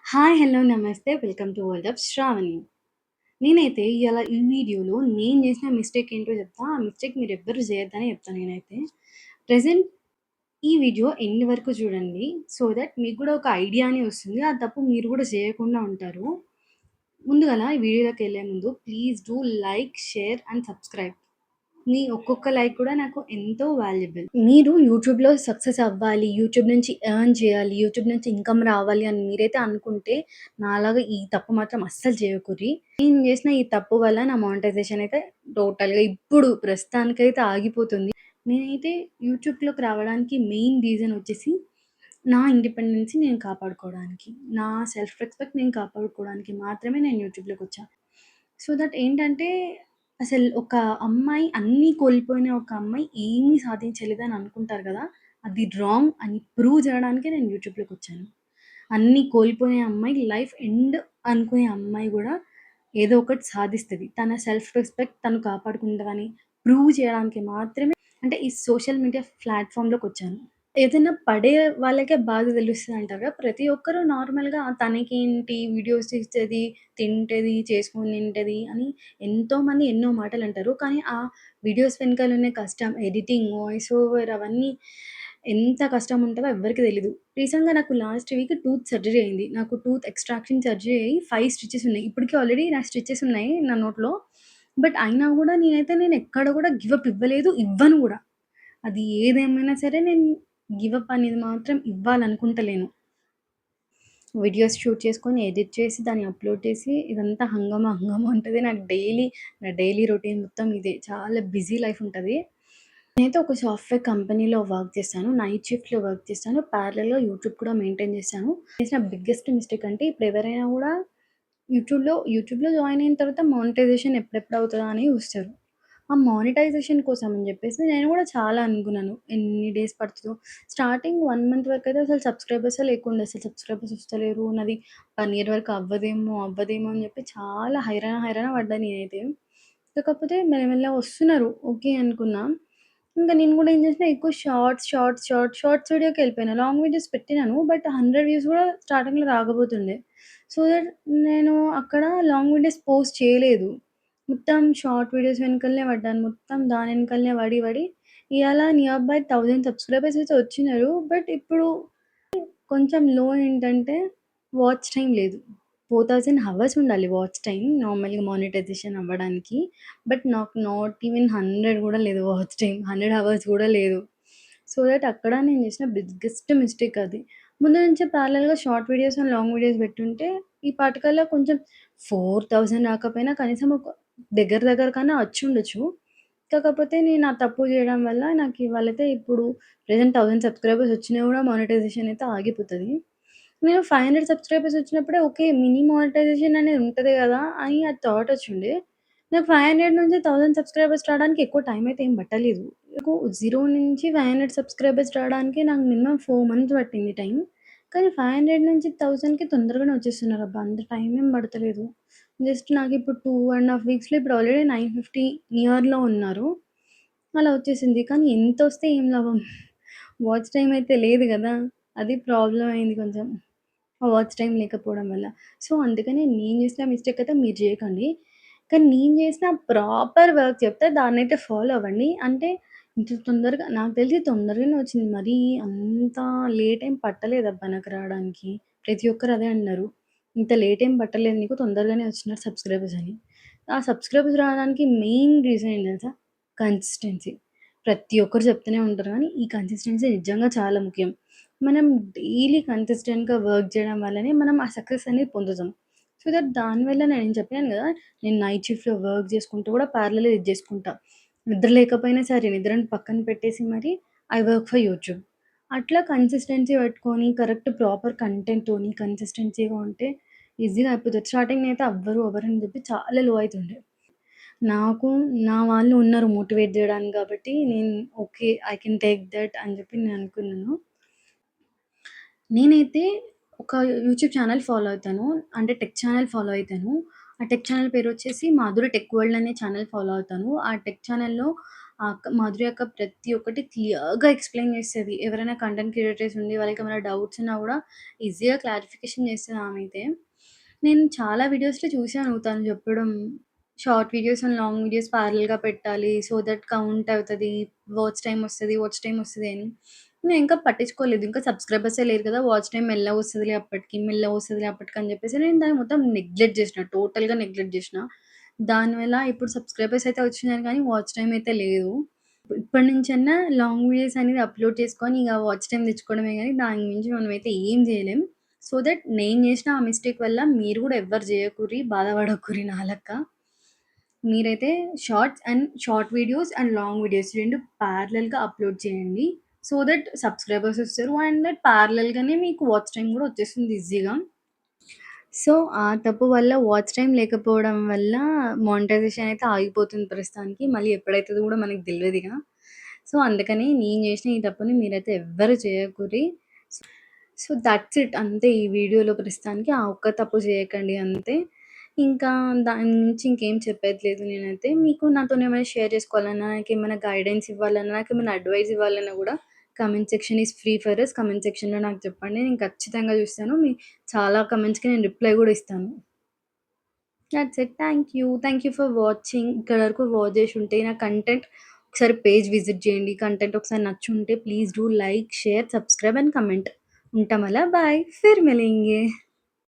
Hi! Hello! నమస్తే. Welcome to world of Shravani. నేనైతే ఇయాల ఈ వీడియోలో నేను చేసిన మిస్టేక్ ఏంటో చెప్తా. ఆ మిస్టేక్ మీరెవ్వరు చేయొద్దని చెప్తా నేనైతే. ప్రెజెంట్ ఈ వీడియో ఎండ్ వరకు చూడండి. సో దట్ మీకు కూడా ఒక ఐడియా అని వస్తుంది. ఆ తప్పు మీరు కూడా చేయకుండా ఉంటారు. ముందుగల ఈ వీడియోలోకెళ్ళే ముందు please do like, share and subscribe. మీ ఒక్కొక్క లైక్ కూడా నాకు ఎంతో వాల్యుబుల్. మీరు యూట్యూబ్‌లో సక్సెస్ అవ్వాలి, యూట్యూబ్ నుంచి ఎర్న్ చేయాలి, యూట్యూబ్ నుంచి ఇన్‌కమ్ రావాలి అని మీరైతే అనుకుంటే, నాలాగా ఈ తప్పు మాత్రం అస్సలు చేయకుర్రి. నేను చేసిన ఈ తప్పు వల్ల నా మానిటైజేషన్ అయితే టోటల్‌గా ఇప్పుడు ప్రస్తుతానికైతే ఆగిపోతుంది. నేనైతే యూట్యూబ్‌లోకి రావడానికి మెయిన్ రీజన్ వచ్చేసి, నా ఇండిపెండెన్స్‌ని నేను కాపాడుకోవడానికి. నా సెల్ఫ్ రెస్పెక్ట్ నేను కాపాడుకోవడానికి మాత్రమే నేను యూట్యూబ్‌లోకొచ్చా. సో దట్ ఏంటంటే, అసలు ఒక అమ్మాయి అన్నీ కోల్పోయిన ఒక అమ్మాయి ఏమీ సాధించలేదని అనుకుంటారు గదా! అది రాంగ్ అని ప్రూవ్ జేయడానికే నేను యూట్యూబ్‌లోకొచ్చాను. అన్నీ కోల్పోయే అమ్మాయి లైఫ్ ఎండ్ అనుకునే అమ్మాయి గూడా ఏదో ఒకటి సాధిస్తది. తన సెల్ఫ్ రెస్పెక్ట్ తను కాపాడుకుంటదని ప్రూవ్ చేయడానికి మాత్రమే అంటే ఈ సోషల్ మీడియా ప్లాట్‌ఫామ్‌లోకొచ్చాను. ఏదైనా పడే వాళ్ళకే బాధ తెలుస్తదంటారు కదా! ప్రతి ఒక్కరు నార్మల్‌గా తనకేంటి వీడియోస్ చేస్తది, తింటది, చేసుకొని తింటది అని ఎంతోమంది ఎన్నో మాటలంటారు. కానీ ఆ వీడియోస్ వెనకాలున్న కష్టం, ఎడిటింగ్, వాయిస్ ఓవర్ అవన్నీ ఎంత కష్టం ఉంటదో ఎవ్వరికీ తెలీదు. రీసెంట్‌గా నాకు లాస్ట్ వీక్ టూత్ సర్జరీ అయింది. నాకు టూత్ ఎక్స్ట్రాక్షన్ సర్జరీ అయ్యి 5 స్టిచెస్ ఉన్నాయి. ఇప్పటికి ఆల్రెడీ నా స్టిచెస్ ఉన్నాయి నా నోట్లో. బట్ అయినా గూడా నేను ఎక్కడ గూడా గివ్ అప్ ఇవ్వలేదు. ఇవ్వను గూడా. అది ఏదేమైనా సరే నేను గివ్ అప్ అనేది మాత్రం ఇవ్వాలనుకుంటలేను. వీడియోస్ షూట్ చేసుకొని, ఎడిట్ చేసి, దాన్ని అప్‌లోడ్ చేసి, ఇదంతా హంగామా, హంగామా ఉంటది. నా డైలీ రొటీన్ మొత్తం ఇదే. చాలా బిజీ లైఫ్ ఉంటది. నేనైతే ఒక సాఫ్ట్‌వేర్ కంపెనీలో వర్క్ చేస్తాను. నైట్ షిఫ్ట్‌లో వర్క్ చేస్తాను. ప్యారలెల్‌గా యూట్యూబ్ కూడా మెయింటైన్ చేశాను. చేసిన బిగ్గెస్ట్ మిస్టేక్ అంటే ఇప్పుడు ఎవరైనా గూడా యూట్యూబ్‌లో జాయిన్ అయిన తర్వాత మానిటైజేషన్ ఎప్పుడెప్పుడు అవుతదా అని చూస్తారు. ఆ మానిటైజేషన్ కోసం అని జెప్పేసి నేను గూడా చాలా అనుకున్నాను. ఎన్ని డేస్ పడుతదో. స్టార్టింగ్ 1 మంత్ వరకైతే అసలు సబ్‌స్క్రైబర్సే లేకుండే. అసలు సబ్‌స్క్రైబర్స్ వస్తలేరు. నాది 1 ఇయర్ వరకు అవ్వదేమో, అవ్వదేమో అని జెప్పి చాలా హైరాణ, హైరాణ పడ్డా నేనైతే. కాకపోతే మెల్లమెల్లగా వస్తున్నారు. ఓకే అనుకున్నా. ఇంక నేను గూడా ఏం చేసినా ఎక్కువ షార్ట్స్ వీడియోకెళ్ళిపోయినా. లాంగ్ వీడియోస్ పెట్టినాను. బట్ 100 వ్యూస్ గూడా స్టార్టింగ్‌లో రాకపోతుండే. సో దట్ నేను అక్కడ లాంగ్ వీడియోస్ పోస్ట్ చేయలేదు. మొత్తం షార్ట్ వీడియోస్ వెనకాలనే పడ్డాను. మొత్తం దాని వెనకాలనే పడి ఇయాల నియర్ బై 1000 సబ్‌స్క్రైబర్స్ అయితే వచ్చినారు. బట్ ఇప్పుడు కొంచెం లో ఏంటంటే వాచ్ టైమ్ లేదు. 4000 హవర్స్ ఉండాలి వాచ్ టైమ్ నార్మల్‌గా మానిటైజేషన్ అవ్వడానికి. బట్ నాకు నాట్ ఈవెన్ 100 గూడా లేదు వాచ్ టైమ్. 100 హవర్స్ గూడా లేదు. సో దట్ అక్కడ నేను చేసిన బిగ్గెస్ట్ మిస్టేక్ అది. ముందు నుంచే ప్యారలెల్‌గా short videos and long videos పెట్టుంటే ఈ పాటికల్లా కొంచెం 4000 రాకపోయినా కనీసం ఒక దగ్గర దగ్గర కన్నా వచ్చుండొచ్చు. కాకపోతే నేను ఆ తప్పు చేయడం వల్ల నాకు ఇవాళైతే ఇప్పుడు ప్రెజెంట్ 1000 సబ్‌స్క్రైబర్స్ వచ్చినా గూడా మానిటైజేషన్ అయితే ఆగిపోతది. నేను 500 సబ్‌స్క్రైబర్స్ వచ్చినప్పుడే ఓకే. మినీ మానిటైజేషన్ అనేది ఉంటది గదా! అని ఆ థాట్ వచ్చిండే. నాకు 500 నుంచి 1000 సబ్‌స్క్రైబర్స్ రావడానికి ఎక్కువ టైం అయితే ఏం పట్టలేదు. నాకు 0 నుంచి 500 సబ్‌స్క్రైబర్స్ రావడానికి నాకు మినిమమ్ 4 మంత్స్ పట్టింది టైం. కానీ 500 నుంచి 1000కి తొందరగానే వచ్చేస్తున్నారబ్బా! అంత టైం ఏం పడతలేదు. జస్ట్ నాకిప్పుడు 2 ½ వీక్స్‌లో ఇప్పుడు ఆల్రెడీ 950 నియర్‌లో ఉన్నారు. అలా వచ్చేసింది. కానీ ఎంతొస్తే ఏం లాభం? వాచ్ టైమ్ అయితే లేదు గదా! అది ప్రాబ్లమ్ అయింది కొంచెం. ఆ వాచ్ టైమ్ లేకపోవడం వల్ల. సో, అందుకనే నేను చేసిన మిస్టేక్ అయితే మీరు చేయకండి. కానీ నేను చేసిన ప్రాపర్ వర్క్ చెప్తే దాన్నైతే ఫాలో అవ్వండి. అంటే ఇంత తొందరగా నాకు తెలిసి తొందరగానే వచ్చింది. మరీ అంత లేట్ ఏం పట్టలేదబ్బా నాకు రావడానికి. ప్రతి ఒక్కరు అదే అన్నారు. "ఇంత లేట్ ఏం పట్టలేదు నీకు తొందరగానే వచ్చినారు సబ్‌స్క్రైబర్స్" అని. ఆ సబ్‌స్క్రైబర్స్ రావడానికి మెయిన్ రీజన్ ఏంటి తెలుసా? కన్సిస్టెన్సీ. ప్రతి ఒక్కరు చెప్తూనే ఉంటారు గానీ, ఈ కన్సిస్టెన్సీ నిజంగా చాలా ముఖ్యం. మనం డైలీ కన్సిస్టెంట్‌గా వర్క్ చేయడం వల్లనే మనం ఆ సక్సెస్ అనేది పొందుతాం. సో దట్ దానివల్ల నేను చెప్పాను గదా! నేను నైట్ షిఫ్ట్‌లో వర్క్ చేసుకుంటూ కూడా ప్యారలల్‌గా ఇది చేసుకుంటా. నిద్ర లేకపోయినా సరే నిద్రను పక్కన పెట్టేసి మరి ఐ వర్క్ ఫర్ యూట్యూబ్. అట్లా కన్సిస్టెన్సీ పెట్టుకొని కరెక్ట్ ప్రాపర్ కంటెంట్‌తోని కన్సిస్టెన్సీగా ఉంటే ఈజీగా అయిపోతది. స్టార్టింగ్‌లో అయితే అవ్వరని చెప్పి చాలా లో అయితుండే. నాకు నా వాళ్ళు ఉన్నారు మోటివేట్ జేయడానికి గాబట్టి, నేను okay. I can take that అని జెప్పి నేను అనుకున్నాను. నేనైతే ఒక యూట్యూబ్ ఛానెల్ ఫాలో అవుతాను. అంటే టెక్ ఛానెల్ ఫాలో అయితాను. ఆ టెక్ ఛానెల్ పేరొచ్చేసి 'మాధురి టెక్ వరల్డ్' అనే ఛానెల్ ఫాలో అవుతాను. ఆ టెక్ ఛానెల్‌లో ఆ అక్క మాధురి అక్క ప్రతి ఒక్కటి క్లియర్‌గా ఎక్స్‌ప్లెయిన్ చేస్తది. ఎవరైనా కంటెంట్ క్రియేటర్స్ ఉండి వాళ్ళకేమైనా డౌట్స్ ఉన్నా గూడా ఈజీగా క్లారిఫికేషన్ చేస్తది ఆమైతే. నేను చాలా వీడియోస్‌లో చూసాను తను చెప్పడం. Short videos and long videos ప్యారలెల్‌గా పెట్టాలి. సో దట్ కౌంట్ అవుతది. వాచ్ టైమ్ వస్తది అని. నేను ఇంకా పట్టించుకోలేదు. ఇంకా సబ్‌స్క్రైబర్సే లేరు కదా! వాచ్ టైమ్ మెల్లగా వస్తదిలే అప్పటికి, మెల్లగా వస్తదిలే అప్పటికి అని చెప్పేసి నేను దాన్ని మొత్తం నెగ్లెక్ట్ చేసిన. టోటల్‌గా నెగ్లెక్ట్ చేసిన. దానివల్ల ఇప్పుడు సబ్‌స్క్రైబర్స్ అయితే వచ్చినారు కానీ వాచ్ టైమ్ అయితే లేదు. ఇప్పటి నుంచన్నా లాంగ్ వీడియోస్ అనేది అప్‌లోడ్ చేసుకొని ఇగ వాచ్ టైమ్ తెచ్చుకోవడమే గానీ, దానికి మించి మనమైతే ఏం జేయలేం. సో దట్ నేను జేసిన ఆ మిస్టేక్ వల్ల మీరు గూడా ఎవ్వరు జేయకుర్రి, బాధపడకుర్రి నా లెక్క. మీరైతే short videos and long videos 2 ప్యారలెల్‌గా అప్‌లోడ్ చేయండి. సో దట్ సబ్‌స్క్రైబర్స్ వస్తారు. అండ్ దట్ ప్యారలెల్‌గానే మీకు వాచ్ టైమ్ గూడా వచ్చేస్తుంది ఈజీగా. సో, ఆ తప్పు వల్ల వాచ్ టైమ్ లేకపోవడం వల్ల మానిటైజేషన్ అయితే ఆగిపోతుంది ప్రస్తుతానికి. మళ్ళీ ఎప్పుడైతదో గూడా మనకు దెల్వదిగ. సో, అందుకని నేను జేసిన ఈ తప్పుని మీరైతే ఎవ్వరు చేయకుర్రి. So, that's it. అంతే ఈ వీడియోలో ప్రస్తుతానికి. ఆ ఒక్క తప్పు చేయకండి అంతే. ఇంకా దాని మించి ఇంకేం చెప్పేది లేదు నేనైతే. మీకు నాతోనేమైనా షేర్ చేసుకోవాలన్నా, నాకేమైనా గైడెన్స్ ఇవ్వాలన్నా, నాకేమైనా అడ్వైస్ ఇవ్వాలన్నా గూడా comment section is free for us. Comment సెక్షన్‌లో నాకు చెప్పండి. నేను ఖచ్చితంగా చూస్తాను. చాలా కామెంట్స్‌కి నేను రిప్లై గూడా ఇస్తాను. That's it. Thank you for watching. ఇక్కడి వరకు వాచ్ చేసుంటే నా కంటెంట్ ఒకసారి పేజ్ విజిట్ చేయండి. కంటెంట్ ఒకసారి నచ్చుంటే please do like, share, subscribe and comment. ఉంటాం అలా బాయ్. ఫిర్ మిలేంగే.